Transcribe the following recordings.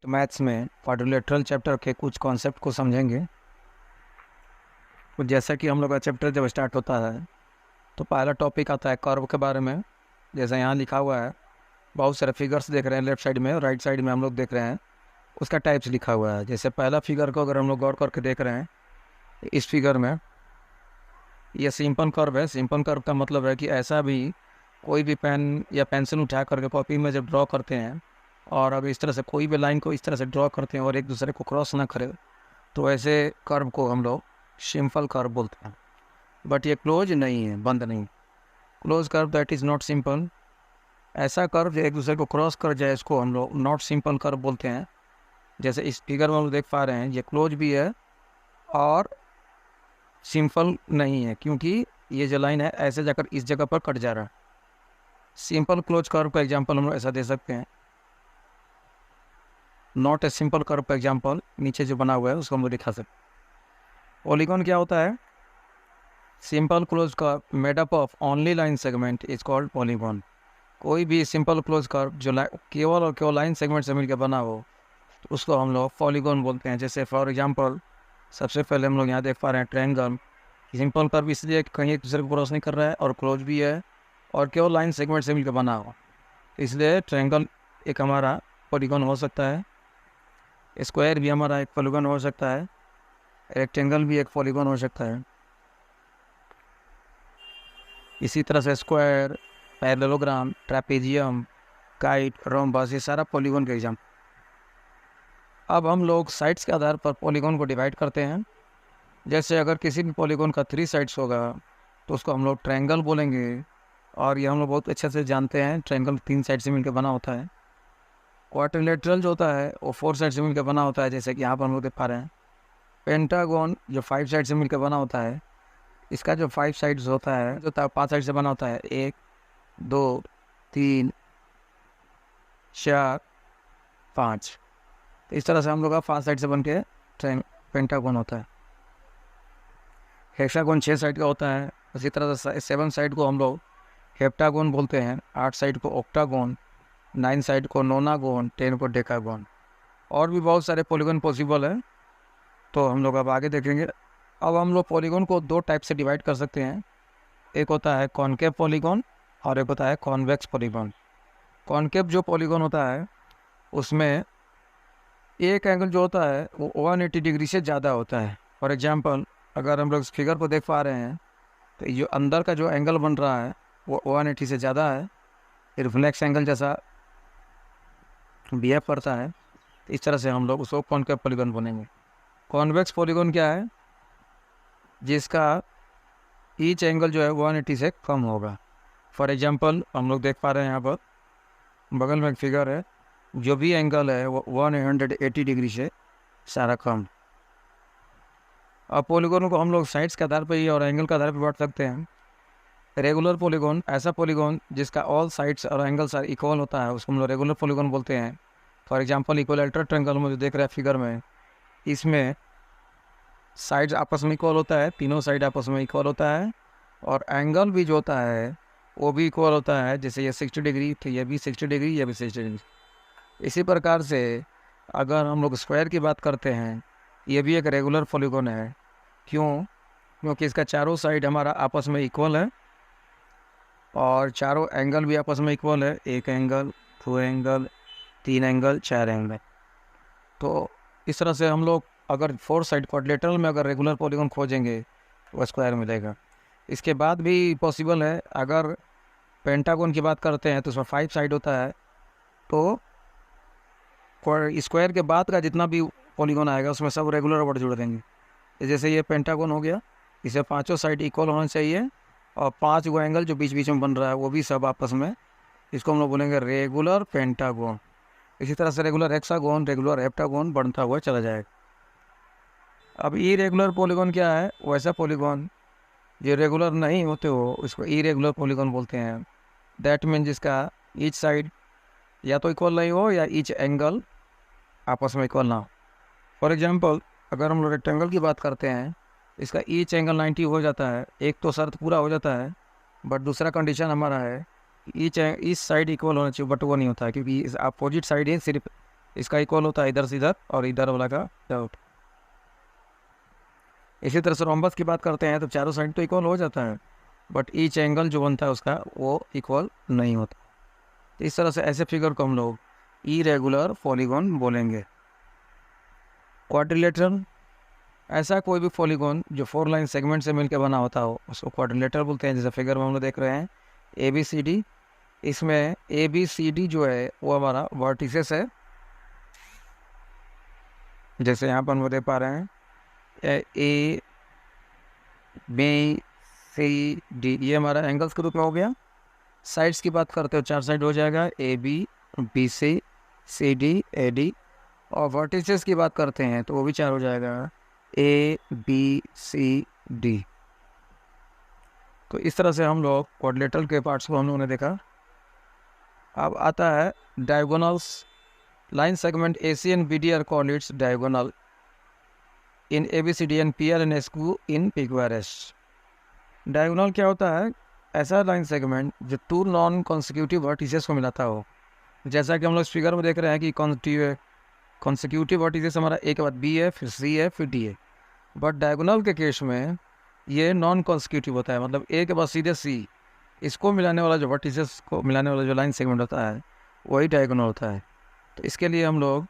तो मैथ्स में quadrilateral chapter के कुछ कॉन्सेप्ट को समझेंगे। तो जैसा कि हम लोग का चैप्टर जब स्टार्ट होता है तो पहला टॉपिक आता है कर्व के बारे में। जैसा यहाँ लिखा हुआ है, बहुत सारे फिगर्स देख रहे हैं लेफ्ट साइड में और राइट साइड में हम लोग देख रहे हैं, उसका टाइप्स लिखा हुआ है। जैसे पहला फिगर को अगर हम लोग गौर करके देख रहे हैं, इस फिगर में ये सिंपल कर्व है। सिंपल कर्व का मतलब है कि ऐसा भी कोई भी पेन या पेंसिल उठा करके कॉपी में जब ड्रॉ करते हैं और अगर इस तरह से कोई भी लाइन को इस तरह से ड्रॉ करते हैं और एक दूसरे को क्रॉस ना करे, तो ऐसे कर्व को हम लोग सिंपल कर्व बोलते हैं। बट ये क्लोज नहीं है, बंद नहीं। Close curve that is not simple. ऐसा कर्व जो एक दूसरे को क्रॉस कर जाए, इसको हम लोग नॉट सिंपल कर्व बोलते हैं। जैसे इस फिगर में हम लोग देख पा रहे हैं, ये क्लोज भी है और सिंपल नहीं है, क्योंकि ये जो लाइन है ऐसे जाकर इस जगह पर कट जा रहा है। सिंपल क्लोज कर्व का एग्जांपल हम लोग ऐसा दे सकते हैं। नॉट ए सिंपल कर्व का एग्जांपल नीचे जो बना हुआ है उसको हम लोग दिखा सकते हैं। पॉलीगॉन क्या होता है? Simple close curve made up of only line segment is called polygon. कोई भी सिंपल क्लोज कर्व जो केवल और केवल लाइन सेगमेंट से मिलकर बना हो, तो उसको हम लोग पॉलीगॉन बोलते हैं। जैसे फॉर एग्जांपल सबसे पहले हम लोग यहाँ देख पा रहे हैं ट्रायंगल। सिंपल कर्व इसलिए कहीं एक दूसरे को क्रॉस नहीं कर रहा है और क्लोज भी है और केवल लाइन सेगमेंट से मिलकर बना हो, इसलिए ट्रायंगल एक हमारा पॉलीगॉन हो सकता है। स्क्वायर भी हमारा एक पॉलीगॉन हो सकता है। रेक्टेंगल भी एक पॉलीगॉन हो सकता है। इसी तरह से square, parallelogram, trapezium, kite, rhombus, ये सारा पॉलीगॉन का एग्जाम्पल। अब हम लोग साइड्स के आधार पर पॉलीगॉन को डिवाइड करते हैं। जैसे अगर किसी भी पॉलीगॉन का 3 साइड्स होगा तो उसको हम लोग ट्रायंगल बोलेंगे, और ये हम लोग बहुत अच्छे से जानते हैं, ट्रायंगल 3 साइड से मिलकर बना होता है। क्वाड्रिलेटरल जो होता है वो 4 साइड से मिलकर बना होता है, जैसे कि यहाँ पर हम लोग देख पा रहे हैं। पेंटागन जो 5 साइड से मिलकर बना होता है, इसका जो 5 साइड्स होता है जो 5 साइड से बना होता है, 1 2 3 4 5। तो इस तरह से हम लोग का 5 साइड से बन के पेंटागन होता है। हेक्सागन 6 साइड का होता है। उसी तरह से 7 साइड को हम लोग हेप्टागोन बोलते हैं, 8 साइड को ऑक्टागोन, 9 साइड को नोनागोन, 10 को डेकागोन। और भी बहुत सारे पॉलीगॉन पॉसिबल है, तो हम लोग अब आगे देखेंगे। अब हम लोग पॉलीगॉन को 2 टाइप से डिवाइड कर सकते हैं। एक होता है कॉनकेव पॉलीगॉन और एक होता है कॉन्वेक्स पॉलीगॉन। कॉनकेव जो पॉलीगॉन होता है उसमें एक एंगल जो होता है वो 180 डिग्री से ज़्यादा होता है। फॉर एग्जांपल अगर हम लोग इस फिगर को देख पा रहे हैं, तो जो अंदर का जो एंगल बन रहा है वो 180 से ज़्यादा है, रिफ्लेक्स एंगल जैसा बिहेव करता है। तो इस तरह से हम लोग उसको कॉनकेव पॉलीगॉन बनेंगे। कॉन्वेक्स पॉलीगॉन क्या है? जिसका ईच एंगल जो है 180 से कम होगा। फॉर एग्जांपल हम लोग देख पा रहे हैं यहाँ पर बगल में एक फिगर है, जो भी एंगल है वो 180 डिग्री से सारा कम। अब पॉलीगॉन को हम लोग साइड्स के आधार पर ही और एंगल के आधार पर बांट सकते हैं। रेगुलर पॉलीगॉन, ऐसा पॉलीगॉन जिसका ऑल साइड्स और एंगल्स आर इक्वल होता है, उसको हम लोग रेगुलर पॉलीगॉन बोलते हैं। फॉर एग्जांपल इक्विलैटरल ट्रायंगल में जो देख रहे हैं फिगर में, इसमें साइड्स आपस में इक्वल होता है, तीनों साइड आपस में इक्वल होता है, और एंगल भी जो होता है वो भी इक्वल होता है। जैसे ये 60 डिग्री तो ये भी 60 डिग्री, ये भी 60 डिग्री। इसी प्रकार से अगर हम लोग स्क्वायर की बात करते हैं, ये भी एक रेगुलर पॉलीगॉन है। क्यों? क्योंकि इसका चारों साइड हमारा आपस में इक्वल है और चारों एंगल भी आपस में इक्वल है। 1 एंगल, 2 एंगल, 3 एंगल, 4 एंगल। तो इस तरह से हम लोग अगर 4 साइड क्वाड्रिलेटरल में अगर रेगुलर पॉलीगॉन खोजेंगे तो स्क्वायर मिलेगा। इसके बाद भी पॉसिबल है, अगर पेंटागन की बात करते हैं तो उसमें 5 साइड होता है, तो स्क्वायर के बाद का जितना भी पॉलीगॉन आएगा उसमें सब रेगुलर वर्ड जोड़ देंगे। जैसे ये पेंटागन हो गया, इसे 5 साइड इक्वल होना चाहिए और 5 गो एंगल जो बीच बीच में बन रहा है वो भी सब आपस में, इसको हम लोग बोलेंगे रेगुलर पेंटागन। इसी तरह से रेगुलर हेक्सागन, रेगुलर हेप्टागन बनता हुआ चला जाएगा। अब इरेगुलर पॉलीगॉन क्या है? वैसा पॉलीगॉन जो रेगुलर नहीं होते हो उसको इरेगुलर पॉलीगॉन बोलते हैं। दैट मीन जिसका ईच साइड या तो इक्वल नहीं हो या ईच एंगल आपस में इक्वल ना हो। फॉर एग्जांपल अगर हम लोग रेक्टेंगल की बात करते हैं, इसका ईच एंगल 90 हो जाता है। एक तो शर्त पूरा हो जाता है, बट दूसरा कंडीशन हमारा है ईच साइड इक्वल होना चाहिए, बट वो नहीं होता है क्योंकि अपोजिट साइड ही सिर्फ इसका इक्वल होता है इधर से इधर और इधर वाला का आउट। इसी तरह से रोम्बस की बात करते हैं तो चारों साइड तो इक्वल हो जाता है, बट ईच एंगल जो बनता है उसका वो इक्वल नहीं होता। तो इस तरह से ऐसे फिगर को हम लोग इरेगुलर पॉलीगॉन बोलेंगे। क्वाड्रिलेटरल, ऐसा कोई भी पॉलीगॉन जो 4 लाइन सेगमेंट से मिलकर बना होता हो उसको क्वाड्रिलेटरल बोलते हैं। जैसे फिगर में हम लोग देख रहे हैं ABCD, इसमें ABCD जो है वो हमारा वर्टिसेस है। जैसे यहाँ पर हम देख पा रहे हैं ABCD, ये हमारा एंगल्स के रूप में हो गया। साइड्स की बात करते हो 4 साइड हो जाएगा AB BC CD AD, और वर्टिसेस की बात करते हैं तो वो भी 4 हो जाएगा ABCD। तो इस तरह से हम लोग क्वाड्रिलेटरल के पार्ट्स को हम लोगों ने देखा। अब आता है diagonals. Line segment AC and BD are called its diagonal in ABCD and PR and SQ in PQRS। Diagonal क्या होता है? ऐसा लाइन सेगमेंट जो 2 नॉन कॉन्सिक्यूटिव वर्टिसेस को मिलाता हो। जैसा कि हम लोग इस फिगर में देख रहे हैं कि कॉन्सिक्यूटिव वर्टिसेस हमारा A के बाद B है, फिर C है, फिर D है। बट डायगोनल के केस में ये नॉन कॉन्सिक्यूटिव होता है, मतलब A के बाद सीधे C, इसको मिलाने वाला जो वर्टिसेस को मिलाने वाला जो लाइन सेगमेंट होता है वही डायगोनल होता है। तो इसके लिए हम लोग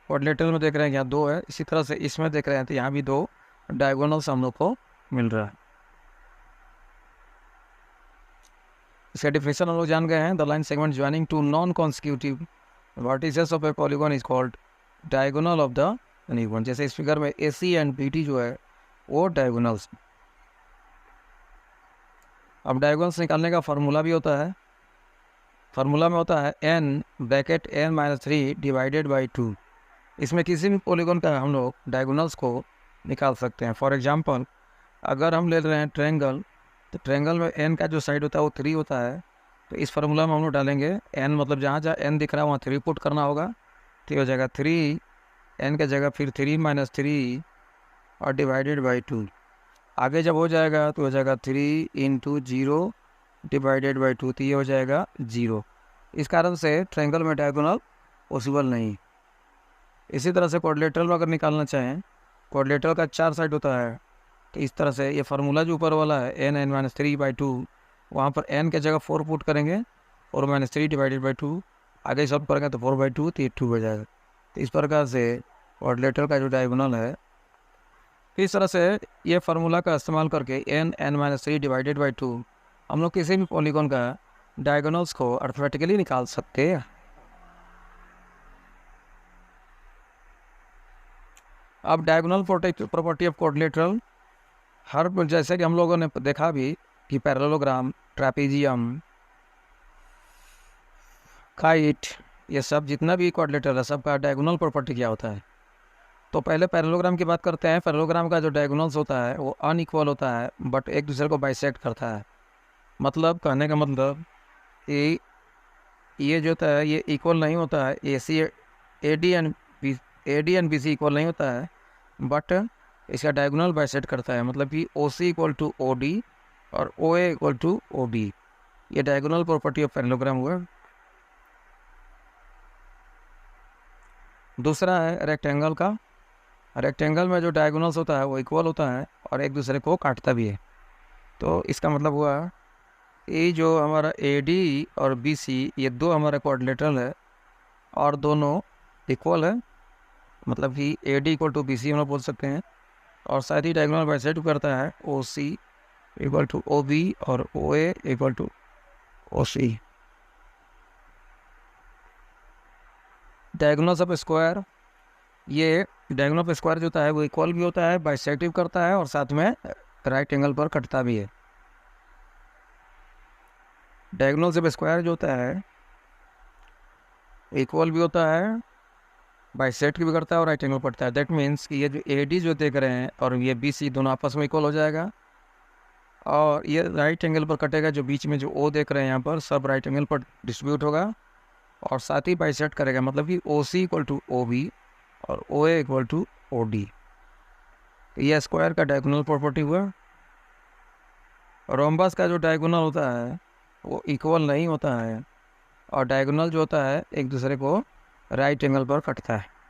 क्वाड्रिलेटरल में देख रहे हैं यहाँ 2 है, इसी तरह से इसमें देख रहे हैं तो यहाँ भी 2 डायगोनल्स हम लोग को मिल रहा है। इसका डिफिनेशन हम लोग जान गए हैं। The line segment joining two non consecutive vertices of A polygon is called diagonal of the polygon. जैसे इस फिगर में AC एंड BD जो है वो डायगोनल्स। अब डायगोनल्स निकालने का फार्मूला भी होता है। फार्मूला में होता है n(n-3 डिवाइडेड बाई 2। इसमें किसी भी पॉलीगॉन का हम लोग डायगोनल्स को निकाल सकते हैं। फॉर एग्जांपल अगर हम ले रहे हैं ट्रायंगल, तो ट्रायंगल में n का जो साइड होता है वो 3 होता है। तो इस फार्मूला में हम लोग डालेंगे n, मतलब जहाँ जहाँ n दिख रहा है वहाँ 3 पुट करना होगा, तो हो जाएगा 3 n के जगह फिर 3 - 3 और डिवाइडेड बाई 2। आगे जब हो जाएगा तो हो जाएगा 3 × 0 डिवाइडेड बाई 2, तो ये हो जाएगा 0। इस कारण से ट्रायंगल में डायगोनल पॉसिबल नहीं। इसी तरह से क्वाड्रिलेटरल में अगर निकालना चाहें, क्वाड्रिलेटरल का 4 साइड होता है, तो इस तरह से ये फार्मूला जो ऊपर वाला है n(n-3/2), वहाँ पर n के जगह 4 पुट करेंगे और -3 डिवाइडेड बाई 2, आगे सब करेंगे तो 4/2, तो ये 2 हो जाएगा। तो इस प्रकार से क्वाड्रिलेटरल का जो डायगोनल है, इस तरह से ये फार्मूला का इस्तेमाल करके n(n-3 डिवाइडेड बाई 2 हम लोग किसी भी पॉलीगॉन का डायगोनल्स को अर्थमेटिकली निकाल सकते हैं। अब डायगोनल प्रॉपर्टी ऑफ क्वाड्रिलेटरल, हर जैसे कि हम लोगों ने देखा भी कि पैरेललोग्राम, ट्रेपेजियम, काइट, ये सब जितना भी क्वाड्रिलेटरल है सबका डायगोनल प्रॉपर्टी क्या होता है। तो पहले पैरेललोग्राम की बात करते हैं। पैरेललोग्राम का जो डायगोनल्स होता है वो अनइक्वल होता है, बट एक दूसरे को बाइसेक्ट करता है। मतलब कहने का मतलब ये जो होता है ये इक्वल नहीं होता है। AD एंड BC इक्वल नहीं होता है, बट इसका डायगोनल बाइसेक्ट करता है। मतलब कि OC = OD और OA = OB, ये डायगोनल प्रॉपर्टी ऑफ पैरेललोग्राम हुआ। दूसरा है रेक्टेंगल का। रेक्टेंगल में जो डायगोनल्स होता है वो इक्वल होता है और एक दूसरे को काटता भी है। तो इसका मतलब हुआ ये जो हमारा AD और BC ये 2 हमारे क्वाड्रिलेटरल है और दोनों इक्वल है, मतलब कि AD = BC हम लोग बोल सकते हैं। और साथ ही डायगोनल बाइसेक्ट करता है OC = OB और OA = OC। Diagonals of square, ये डायगोनल ऑफ स्क्वायर जो होता है वो इक्वल भी होता है, बाइसेक्टिव करता है और साथ में राइट एंगल पर कटता भी है। डायगोनल्स ऑफ स्क्वायर जो होता है इक्वल भी होता है, बाइसेक्ट भी करता है और राइट एंगल पड़ता है। दैट मीन्स कि ये जो AD जो देख रहे हैं और ये BC दोनों आपस में इक्वल हो जाएगा और ये राइट एंगल पर कटेगा। जो बीच में जो O देख रहे हैं यहाँ पर सब राइट एंगल पर डिस्ट्रीब्यूट होगा और साथ ही बाइसेक्ट करेगा, मतलब कि OC = OB और OA = OD। ये स्क्वायर का डायगोनल प्रॉपर्टी हुआ। रोम्बस का जो डायगोनल होता है वो इक्वल नहीं होता है और डायगोनल जो होता है एक दूसरे को राइट एंगल पर कटता है।